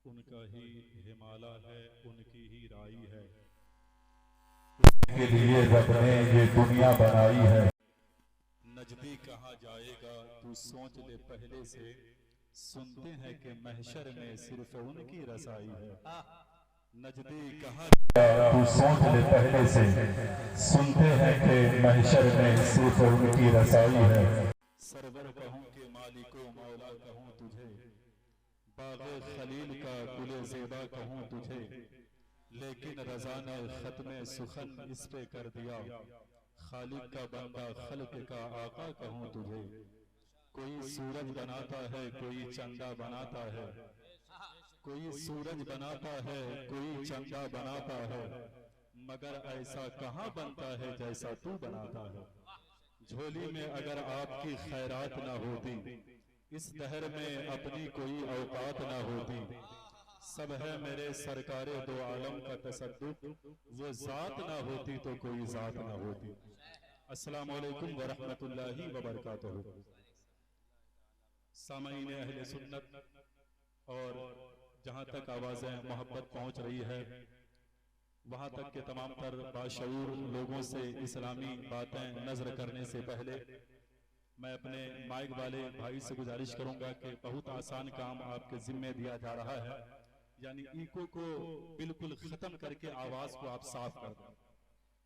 उनका ही हिमालय है, उनकी ही राई है। के लिए रब ने ये दुनिया बनाई है। नजदीक कहाँ जाएगा तू सोच ले पहले से, सुनते हैं कि महशर में सिर्फ उनकी रसाई है। नजदीक कहाँ तू सोच ले पहले से, सुनते हैं कि महशर में सिर्फ उनकी रसाई है। सरवर कहूँ कि मालिको मौला कहूँ तुझे, बाग़े खलील का गुले ज़ेबा कहूँ तुझे, लेकिन रज़ा ने ख़त्मे सुखन इस पे कर दिया, खालिक का बंदा खल्क का आका कहूँ तुझे। कोई सूरज बनाता है, कोई चंदा बनाता है, कोई सूरज बनाता है, कोई चंदा बनाता है, मगर ऐसा कहाँ बनता है जैसा तू बनाता है। झोली में अगर आपकी खैरात ना होती, इस दहर में अपनी कोई औकात ना होती, सब है मेरे सरकारे दो आलम का तसद्दुक, वो जात ना होती तो कोई जात ना होती। अस्सलामु अलैकुम व रहमतुल्लाहि व बरकातुहू। सामईन अहले सुन्नत और जहाँ तक आवाज़ें मोहब्बत पहुँच रही है, वहाँ तक के तमाम तर बाशऊर लोगों से इस्लामी बातें नज़र करने से पहले मैं अपने माइक वाले भाई से गुजारिश करूंगा कि बहुत आसान काम आपके जिम्मे दिया जा रहा है, यानी इको को बिल्कुल ख़त्म करके आवाज़ को आप साफ कर दें।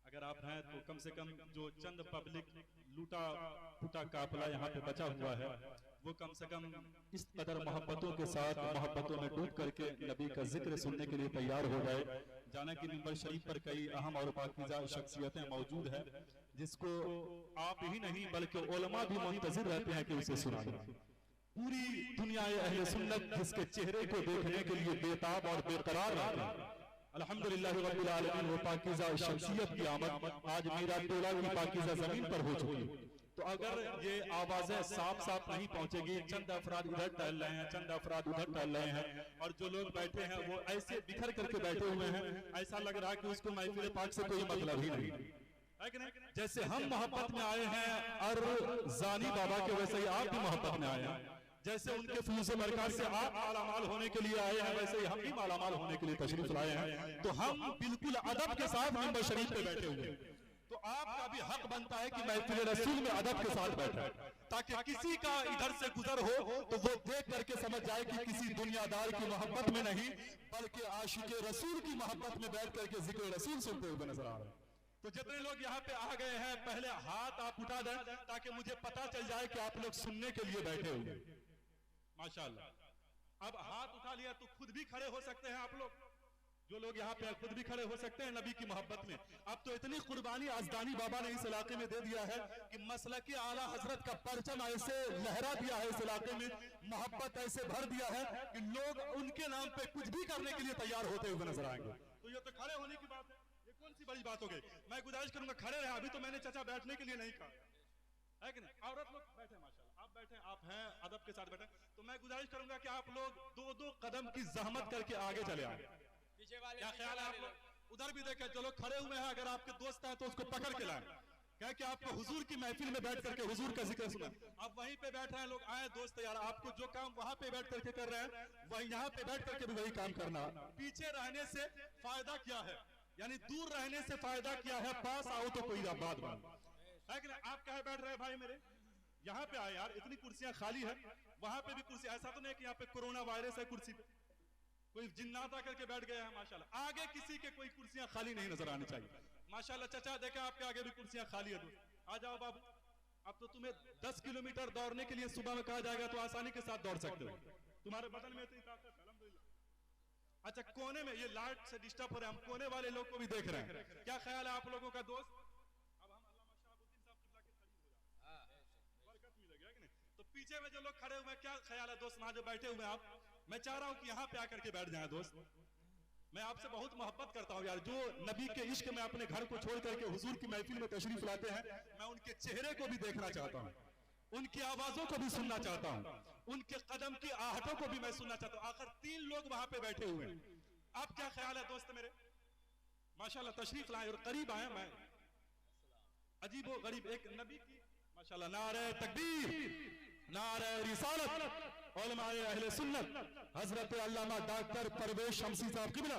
अगर आप हैं तो कम से कम जो चंद पब्लिक लूटा पुटा काफिला यहाँ पे बचा हुआ है, वो कम से कम इस कदर मोहब्बतों के साथ मोहब्बतों में डूब करके नबी का जिक्र सुनने के लिए तैयार हो जाए। जाना कि मिंबर शरीफ पर कई अहम और पाकीज़ा शख्सियतें मौजूद हैं, जिसको आप ही नहीं बल्कि उलमा भी मुंतज़िर रहते हैं कि उसे सुनाएं। पूरी दुनिया अहले सुन्नत जिसके चेहरे को देखने के लिए बेताब और बेकरार रहते हैं। अल्हम्दुलिल्लाह रब्बिल आलमीन, वो पाकीज़ा शख्सियत की आमद आज मीरा टोला की पाकीज़ा ज़मीन पर हो चुकी है। तो अगर ये आवाज़ें साफ साफ नहीं पहुंचेगी, चंद अफराद इधर टहल रहे हैं, चंद अफराद उधर टहल रहे हैं, और जो लोग बैठे हैं वो ऐसे बिखर करके बैठे हुए हैं, ऐसा लग रहा है कि उसको महफिल पाक से कोई मतलब ही नहीं है कि नहीं। जैसे हम मोहब्बत में आए हैं और जानी बाबा के, वैसे ही आप भी मोहब्बत में आए हैं। जैसे उनके फूज़ मरकज़ से आप मालामाल होने के लिए आए हैं, वैसे ही हम भी मालामाल होने के लिए तशरीफ लाए हैं। तो हम बिल्कुल अदब के साथ मिंबर शरीफ पे बैठे हुए हैं। तो आपका भी हक बनता है कि महफिल रसूल में अदब के साथ बैठे, ताकि किसी का इधर से गुजर हो तो वो देख करके समझ जाए कि किसी दुनियादार की मोहब्बत में नहीं, बल्कि आशिक रसूल की मोहब्बत में बैठ करके जिक्र रसूल सुनते हुए नजर आ रहे हैं। तो जितने लोग यहाँ पे आ गए हैं, पहले हाथ आप उठा दें ताकि मुझे पता चल जाए कि आप लोग सुनने के लिए बैठे हुए। माशाअल्लाह। अब हाथ उठा लिया तो खुद भी खड़े हो सकते हैं आप लोग, जो लोग यहाँ पे खुद भी खड़े हो सकते हैं नबी की मोहब्बत में। अब तो इतनी कुर्बानी आजदानी बाबा ने इस इलाके में दे दिया है कि मसलकी आला हजरत का परचम ऐसे लहरा दिया है इस इलाके में, मोहब्बत ऐसे भर दिया है कि लोग उनके नाम पे कुछ भी करने के लिए तैयार होते हुए नजर आएंगे। तो ये तो खड़े होने की बात है, ये कौन सी बड़ी बात हो गई। मैं गुजारिश करूंगा खड़े रहे, अभी तो मैंने चाचा बैठने के लिए नहीं कहा है कि नहीं। औरत लोग बैठे, माशाल्लाह आप बैठे, आप हैं अदब के साथ बैठे। तो मैं गुजारिश करूंगा कि आप लोग दो दो कदम की जहमत करके आगे चले आए। क्या ख्याल है आप लोग? उधर भी देखें, जो लोग खड़े हुए हैं अगर आपके दोस्त हैं तो उसको पकड़ के लाएं, क्या कि आपको हुजूर की महफिल में बैठ करके हुजूर का जिक्र सुना। अब वहीं पे बैठ रहे हैं लोग, आए दोस्त यार, आपको जो काम वहां पे बैठ करके कर रहे हैं वही यहाँ पे बैठ करके भी वही काम करना। पीछे रहने से फायदा क्या है, यानी दूर रहने से फायदा क्या है, पास आओ तो कोई बात बन है कि नहीं। आप कहे बैठ रहे भाई मेरे, यहाँ पे आए यार, इतनी कुर्सियां खाली है, वहां पे भी कुर्सी, ऐसा तो नहीं कि यहाँ पे कोरोना वायरस है कुर्सी पे कोई जिन्नात आकर के बैठ गया है। माशाल्लाह आगे किसी के कोई कुर्सियां खाली नहीं नजर आनी चाहिए। माशाल्लाह चाचा देखा आपके आगे भी कुर्सियां खाली है, आ जाओ बाबू। अब तो तुम्हें 10 किलोमीटर दौड़ने के लिए सुबह में कहा जाएगा तो आसानी के साथ दौड़ सकते हो, तुम्हारे बदन में इतनी ताकत है अल्हम्दुलिल्लाह। अच्छा कोने में ये लाइट से डिस्टर्ब हो रहे हैं, हम कोने वाले लोग को भी देख रहे हैं, क्या ख्याल है आप लोगों का दोस्त। तो पीछे में जो लोग खड़े हुए हैं, क्या ख्याल है दोस्त, वहां जो बैठे हुए हैं आप, मैं चाह रहा हूं कि यहाँ पे आकर के बैठ जाएं दोस्त। मैं आपसे बहुत मोहब्बत करता हूं यार, जो नबी के इश्क में अपने घर को छोड़ करके हुजूर की महफिल में तशरीफ लाते हैं, मैं उनके चेहरे को भी देखना चाहता हूं, उनकी आवाजों को भी सुनना चाहता हूं, उनके कदम की आहटों को भी मैं सुनना चाहता हूं। आखिर 3 लोग वहां पे बैठे हुए हैं, आप क्या ख्याल है दोस्त मेरे। माशाल्लाह तशरीफ लाए और करीब आए, मैं अजीबो गरीब एक नबी की माशाल्लाह, नारे तकबीर, नारे रिसालत, उलमाए अहले सुन्नत हजरत अल्लामा डॉक्टर परवेश शमसी साहब किबला,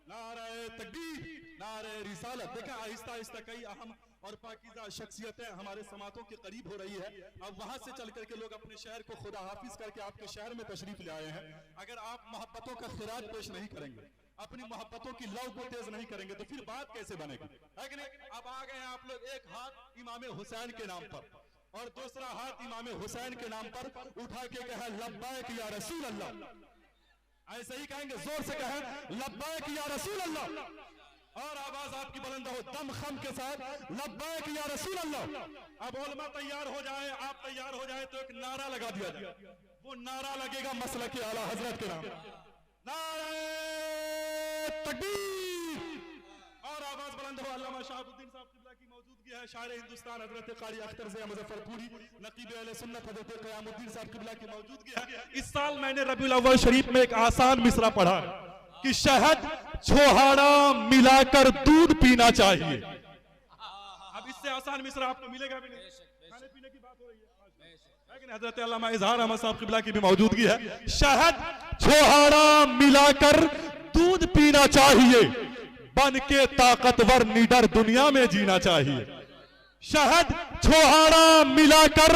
नारे तकबीर, नारे रिसालत। देखा आहिस्ता आहिस्ता कई अहम और पाकीज़ा शख्सियतें हमारे समातों के करीब हो रही है। अब वहां से चल करके लोग अपने शहर को खुदा हाफिज करके आपके शहर में तशरीफ ले आए हैं। अगर आप मोहब्बतों का खिराज पेश नहीं करेंगे, अपनी मोहब्बतों की लौ को तेज नहीं करेंगे, तो फिर बात कैसे बनेगी, है कि नहीं? अब आ गए आप लोग एक हाथ इमाम हुसैन के नाम पर और दूसरा हाथ इमाम हुसैन के नाम पर उठा के कहे लब्बैक या रसूल अल्लाह। ऐसे ही कहेंगे, जोर से कहें लब्बैक या रसूल अल्लाह, और आवाज आपकी बुलंद हो दम खम के साथ लब्बैक या रसूल अल्लाह। अब उलमा तैयार हो जाए, आप तैयार हो जाए तो एक नारा लगा दिया जाए। वो नारा लगेगा मसलक के आला हजरत के नाम, नारे तकबीर, और आवाज बुलंद हो अल्लामा शहाबुद्दीन साहब किबला की मौजूदगी है, शायर हिंदुस्तान हजरत कारी अख्तर ज़िया मुज़फ्फरपुरी, नकीब अहले सुन्नत हजरत क़यामुद्दीन साहब किबला की मौजूदगी है। इस साल मैंने रबीउल अव्वल शरीफ में एक आसान मिसरा पढ़ा कि शहद छोहाड़ा मिलाकर दूध पीना चाहिए। अब इससे आसान मिसरा आपको मिलेगा भी नहीं। खाने पीने की बात हो रही है, लेकिन हजरत अल्लामा इजहार अहमद साहब किबला की भी मौजूदगी है। शहद छोहाड़ा मिलाकर दूध पीना चाहिए, बन के ताकतवर निडर दुनिया में जीना चाहिए। शहद छोहाड़ा मिलाकर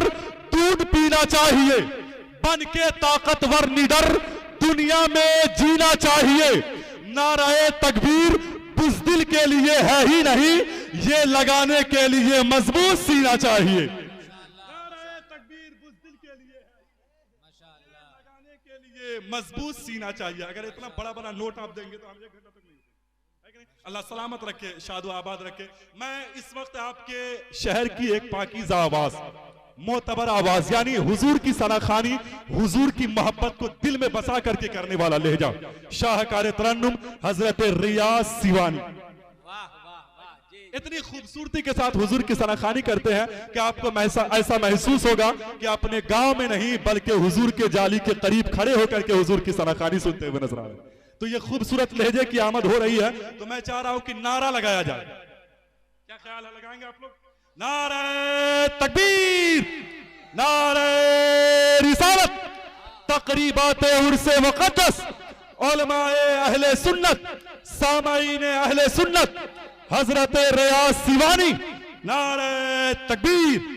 दूध पीना चाहिए, बन के ताकतवर निडर दुनिया में जीना चाहिए। नाराए तकबीर बुज़दिल के लिए है ही नहीं, ये लगाने के लिए मजबूत सीना चाहिए। नाराए तकबीर बुज़दिल के लिए है, माशाअल्लाह, लगाने के लिए मजबूत सीना चाहिए। अगर इतना बड़ा बड़ा नोट आप देंगे तो हम 1 घंटा तक नहीं, अल्लाह सलामत रखे, शादो आबाद रखे। मैं इस वक्त आपके शहर की एक पाकीज़ा आवाज, मोतबर आवाज, यानी हुजूर की सनाखानी, हुजूर की मोहब्बत को दिल में बसा करके करने वाला लहजा, शाहकार तरन्नुम हजरत रियाज सिवानी इतनी खूबसूरती के साथ हुजूर की सनाखानी करते हैं कि आपको ऐसा महसूस होगा कि अपने गांव में नहीं बल्कि हुजूर के जाली के करीब खड़े होकर के हुजूर की सनाखानी सुनते हुए नजर आ रहे हैं। तो ये खूबसूरत लहजे की आमद हो रही है, तो मैं चाह रहा हूं कि नारा लगाया जाए। क्या ख्याल है, लगाएंगे आप लोग? नारे तकबीर, नारे रिसालत, तकरीबाते उर्से मुक़द्दस, उलमाए अहले सुन्नत, सामाईन अहले सुन्नत हजरत रियाज सिवानी, नारे तकबीर।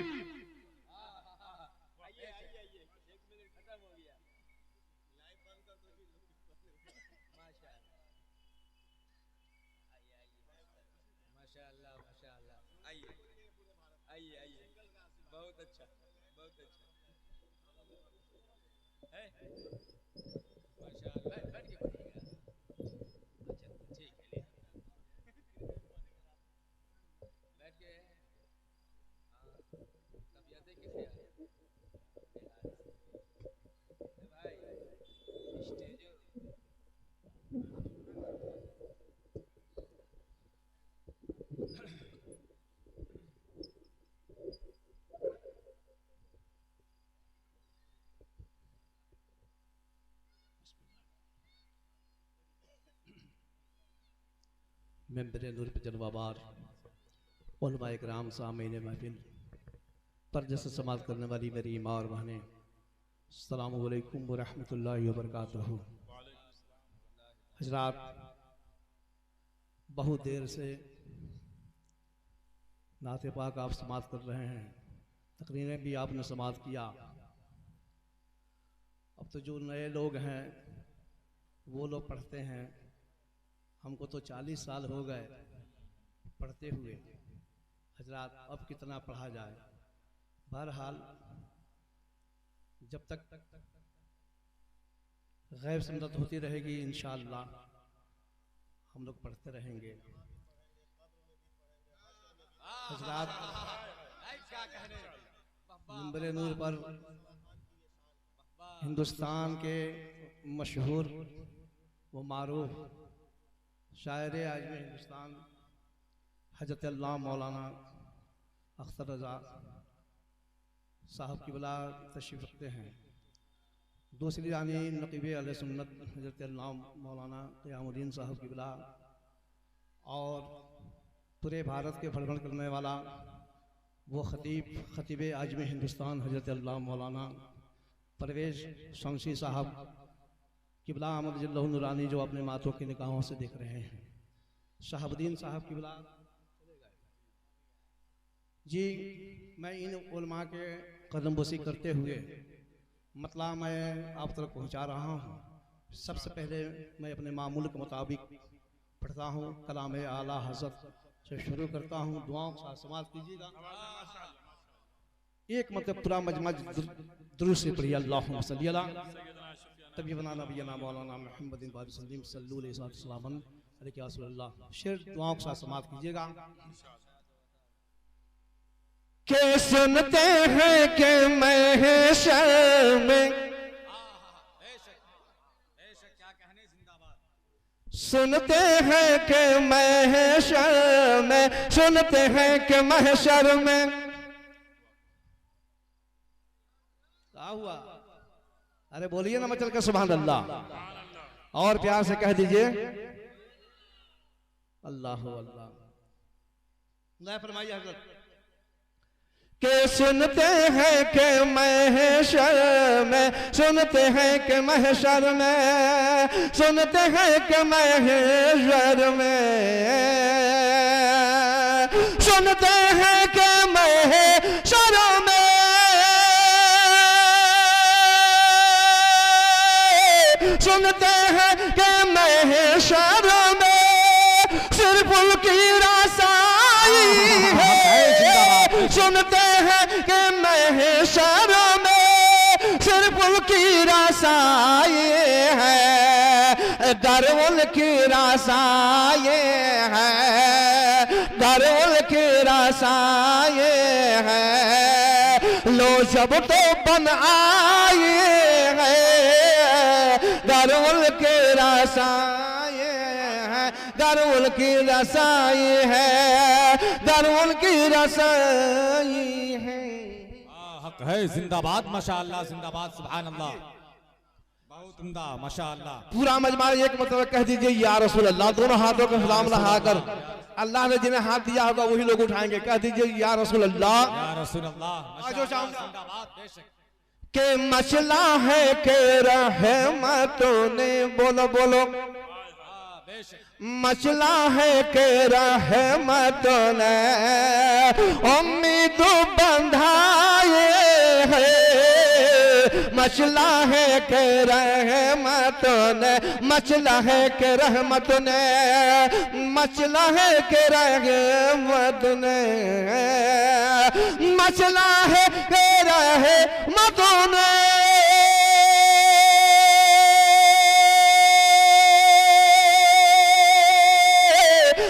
मेंबरे नूर पे जलवाबार उलमाए किराम सामीन महफिल पर जैसे समात करने वाली मेरी माँ और बहनें, अस्सलामु अलैकुम व रहमतुल्लाहि व बरकातहू। हजरात, बहुत देर से नाते पाक आप समात कर रहे हैं, तकरीरें भी आपने समात किया। अब तो जो नए लोग हैं वो लोग पढ़ते हैं, हमको तो 40 साल हो गए पढ़ते हुए। हजरात, अब कितना पढ़ा जाए। बहरहाल जब तक गैर सुन्नत होती रहेगी इंशाअल्लाह हम लोग पढ़ते रहेंगे। हजरात, मिंबर नूर पर हिंदुस्तान के मशहूर व मारूफ शायर आज़म हिंदुस्तान हजरत अल्लामा मौलाना अख्तर रज़ा साहब की बला तशरीफ़ रखते हैं। दूसरी जानी नक़ीब अहले सुन्नत हजरत अल्लामा मौलाना क़यामुद्दीन साहब की बला, और पूरे भारत के भ्रमण करने वाला वो खतीब आज़म हिंदुस्तान हजरत अल्लामा मौलाना परवेज शमशी साहब किबला अहमद जल्लहु नूरानी जो अपने मातों की निगाहों से देख रहे हैं, शहाबुद्दीन साहब किबला जी, मैं इन उलमा के कदमबोसी करते हुए मतलब मैं आप तक पहुंचा रहा हूं। सबसे पहले मैं अपने मामूल के मुताबिक पढ़ता हूं, कलाम आला हज़रत से शुरू करता हूं। दुआओं के साथ समाप्त कीजिएगा। एक मतलब पूरा मजमा दुरूद से पढ़िए, अल्लाहुम्मा सल्ली अला तभी बना नबीना मौलाना मुहम्मदिन सल्लल्लाहु अलैहि वसल्लम। शेर दुआओं के साथ समाप्त कीजिएगा। के सुनते हैं कि महशर में सुनते हैं कि महशर में सुनते हैं कि महशर में क्या हुआ? अरे बोलिए ना मचल के सुभान अल्लाह, और प्यार से कह दीजिए अल्लाह अल्लाह। नहीं फरमाइए हज़रत। के सुनते हैं कि महशर में सुनते हैं कि महशर में सुनते हैं कि महशर में सुनते हैं कि महशर में सुनते हैं कि महशर में सिर्फ उनकी रसाई है। सुनते हैं कि महशर में सिर्फ उनकी रसाई है, दर उनकी रसाई है, दर उनकी रसाई है। लो जब तो बन आए है, दर उनकी रसाई है, दरुल की रसाई है, दरुल की रसाई है। हक है, जिंदाबाद माशाअल्लाह, जिंदाबाद सुभान अल्लाह, बहुत उम्दा माशाअल्लाह। पूरा मजमा एक मतलब कह दीजिए या रसूल अल्लाह, दोनों हाथों को सलाम लगाकर अल्लाह ने जिन्हें हाथ दिया होगा वही लोग उठाएंगे। कह दीजिए या रसूल अल्लाह, या रसूल अल्लाह, जिंदाबाद बेशक। के मसला है के रहमतों ने बोलो बोलो मसला है के रहमतों ने उम्मीद बंधाए है। मसला है के रहमतों ने मसला है के रहमत ने मसला है के रहमत ने मसला है के रहमतों ने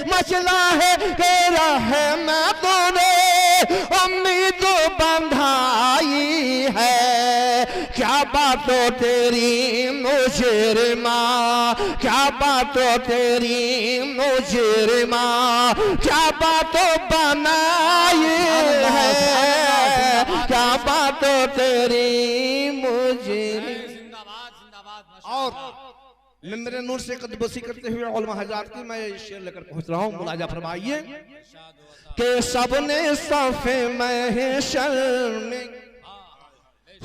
मसला है कि रहमतों ने उम्मीद बंधाई है। क्या बातों तेरी मुजरिमा, क्या बातों तेरी मुजरिमा, क्या बातों बनाई है, क्या बातों तेरी मुजरिमा। और मैं मेरे नूर से कदबसी करते हुए उलमा हज़रात की मैं शेर लेकर पहुंच रहा हूँ। मुलाजा फरमाइए के सबने सफ़े महशर में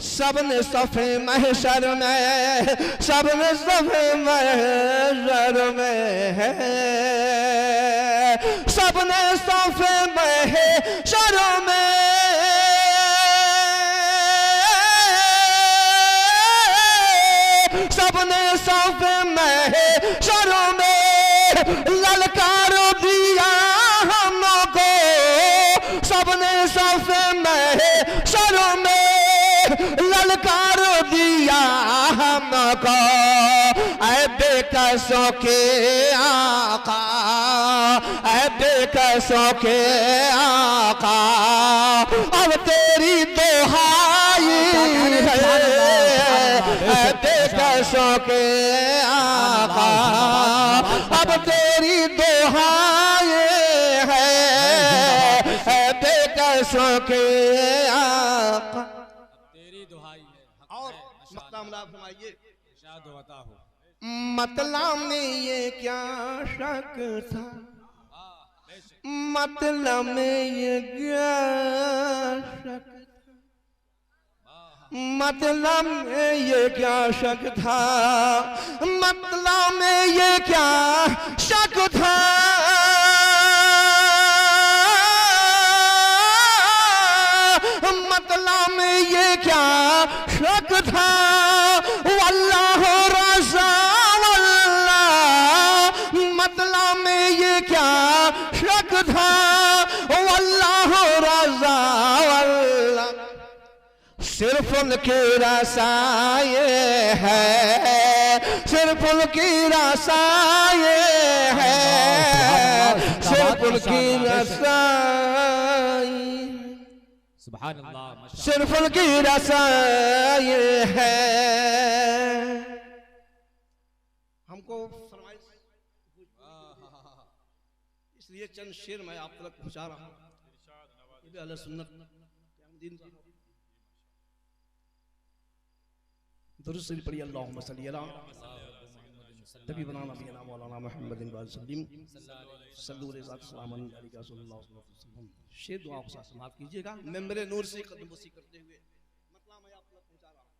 सबने सफ़े महशर में सबने सफ़े महशर में सबने सफ़े महशर में सबने सफ़े महशर में ललकार दिया हमको। सबने सफ़े महशर में ललकार दिया हमको। ऐ बेकसों के आका, ऐ बेकसों के आका, अब तेरी दुहाई है। बेकसों के आका, अब तेरी दुहाई है। बेकसों के आका, तेरी दुहाई है। और मक़ाम फरमाइए मतलब में ये क्या शक था, मतलब में ये क्या शक था। मतलब में ये क्या शक था, मतलब में ये क्या शक था, मतलब में ये क्या शक था, वल्लाह रज़ा वल्लाह, मतलब में ये क्या शक था, वल्लाह रज़ा वल्लाह, सिर्फ उनकी रसाए है, सिर्फ उनकी रसाए है, सिर्फ उनकी रसाई, सुभान अल्लाह, सिर्फ उनकी रसाई है। हमको फरमाइश इसलिए चंद शेर मैं आप तक पहुंचा रहा हूँ। ये भी अहले सुन्नत दिन दुरूद शरीफ पढ़िए, अल्लाहुम्मा सल्ली अला तबीबना नबीना मौलाना मुहम्मदिन व सल्लिम सल्लल्लाहु अलैहि वसल्लम। शेर दुआ के साथ समाप्त कीजिएगा। मैं मेरे नूर से कदम बसी करते हुए मतलब मैं आप तक पहुंचा रहा हूँ।